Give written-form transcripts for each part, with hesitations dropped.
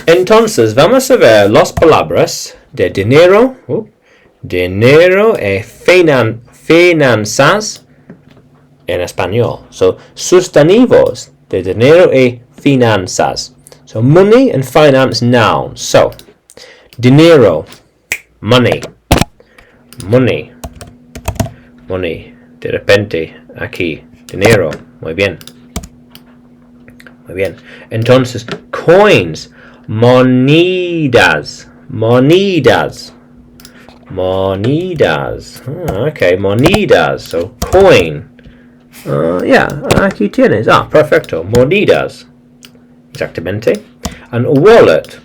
Entonces, vamos a ver las palabras de dinero, dinero y finanzas en español. So, sustantivos de dinero y finanzas. So, money and finance, nouns. So, dinero, money, money, money. De repente, aquí, dinero. Muy bien. Muy bien. Entonces, coins, monedas, monedas, monedas. Okay, monedas. So, coin. Yeah, aquí tienes. Perfecto. Monedas. Exactamente. And wallet.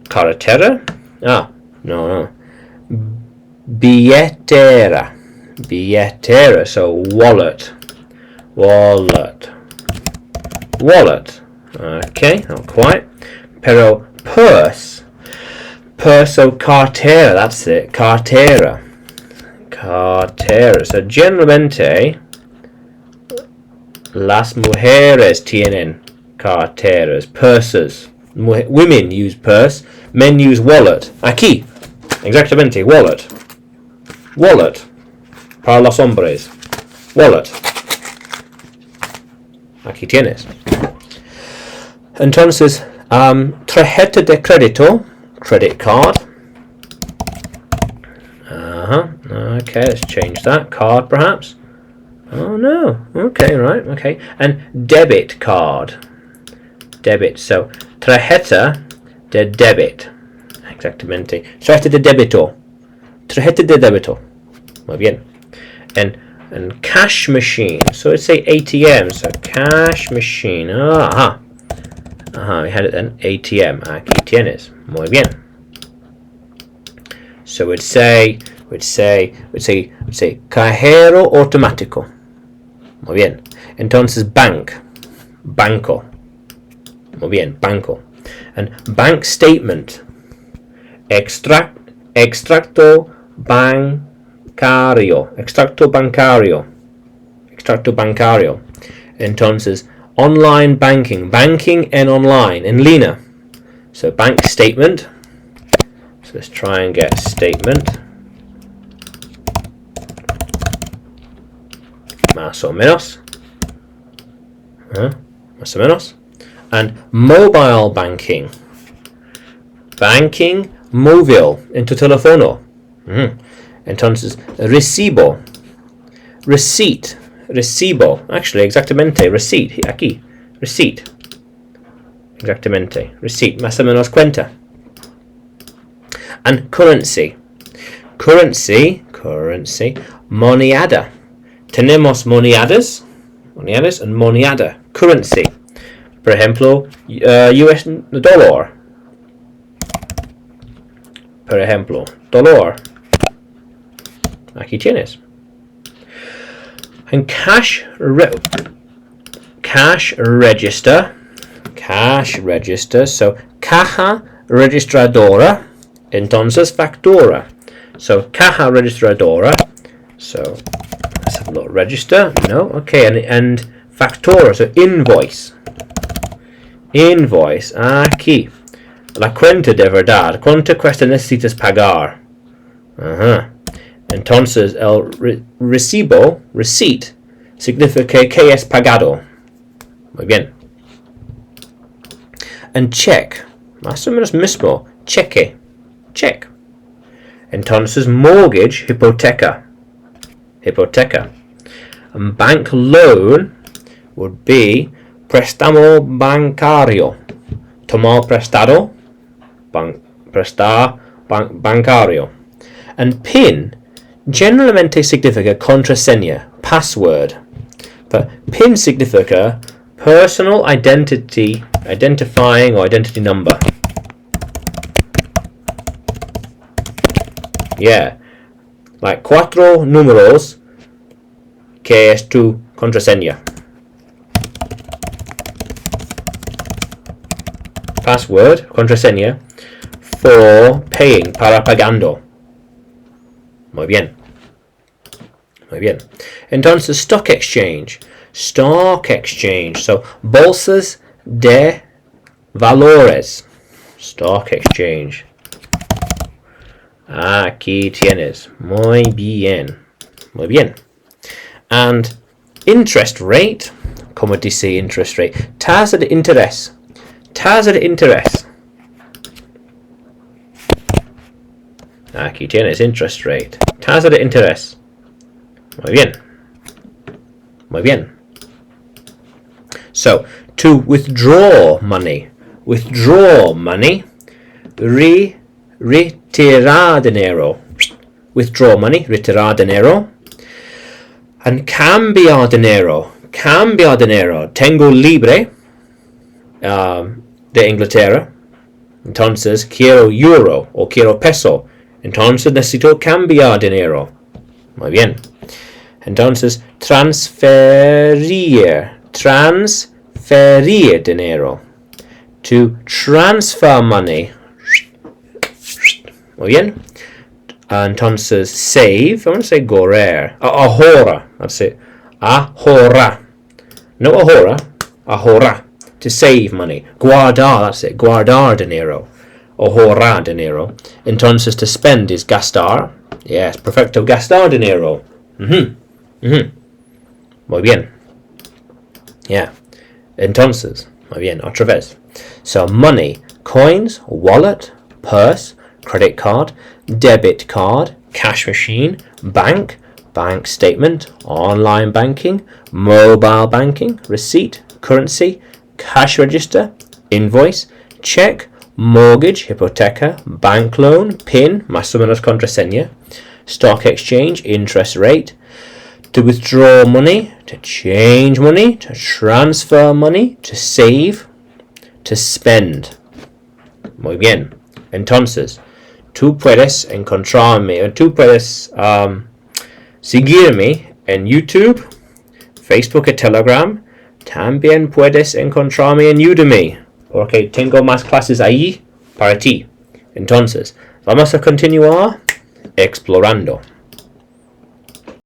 Cartera. No. Billetera. Billetera. So, wallet. Wallet. Wallet. Okay, not quite. Pero purse. Purse, so cartera. That's it. Cartera. Cartera. So, generalmente, las mujeres tienen carteras, purses. Women use purse, men use wallet. Aquí, exactamente, wallet. Wallet. Para los hombres. Wallet. Aquí tienes. Entonces, tarjeta de crédito, credit card. Okay, let's change that. Card, perhaps. Oh no. Okay, right. Okay. And debit card. Debit. So, tarjeta de debit. Exactamente. Tarjeta de débito. Tarjeta de débito. Muy bien. And cash machine. So let's say ATM. So cash machine. We had it then. ATM. Aquí tienes. Muy bien. So we'd say cajero automático. Muy bien. Entonces banco. Muy bien, banco. And bank statement. Extracto bancario. Entonces, online banking and online, en línea. So bank statement. So let's try and get statement. Más o menos. Más o menos. And mobile banking. Banking móvil, en tu teléfono. Entonces, recibo. Recibo. Actually, exactamente. Receipt. Aquí. Receipt. Exactamente. Receipt. Más o menos cuenta. And currency. Currency. Moneda. Tenemos monedas and moneda. Currency. Por ejemplo, US dollar. Por ejemplo, dollar. Aquí tienes. And cash register. So, caja registradora. Entonces, factura. So, caja registradora. So, let's have a look. Register. No. Okay. And factura. So, invoice. Invoice. Aquí. La cuenta de verdad. ¿Cuánto cuesta necesitas pagar? Entonces, el recibo, receipt, significa que es pagado. Muy bien. And check. Más o menos mismo. Cheque. Check. Entonces, mortgage, hipoteca. And bank loan would be préstamo bancario. Tomar prestado. Bancario. And PIN generalmente significa contraseña, password. But PIN significa personal identifying or identity number. Yeah. Like 4 números que es tu contraseña. Password, contraseña, for paying, para pagando. Muy bien. Entonces, stock exchange. So, bolsas de valores. Stock exchange. Aquí tienes. Muy bien. Muy bien. And interest rate. Como dice interest rate? Tasa de interés. Tasa de interés. Aquí tienes interest rate. Tasa de interés. Muy bien. Muy bien. So, to withdraw money. Withdraw money. Retirar dinero. Withdraw money. Retirar dinero. And cambiar dinero. Cambiar dinero. Tengo libre de Inglaterra. Entonces quiero euro o quiero peso. Entonces necesito cambiar dinero. Muy bien. Entonces transferir. Transferir dinero. To transfer money. Muy bien. Entonces save. I want to say correr. Ahorra. That's it. Ahorra. No ahora. Ahorra. To save money. Guardar. That's it. Guardar dinero. Ahorrar dinero. Entonces to spend is gastar. Yes. Perfecto. Gastar dinero. Muy bien. Yeah. Entonces. Muy bien. Otra vez. So money. Coins. Wallet. Purse. Credit card. Debit card. Cash machine. Bank. Bank statement. Online banking. Mobile banking. Receipt. Currency. Cash register. Invoice. Cheque. Mortgage. Hipoteca. Bank loan. PIN. Más o menos contraseña. Stock exchange. Interest rate. To withdraw money. To change money. To transfer money. To save. To spend. Muy bien. Entonces, tú puedes encontrarme, o tú puedes seguirme en YouTube, Facebook y Telegram. También puedes encontrarme en Udemy, porque tengo más clases ahí para ti. Entonces, vamos a continuar explorando.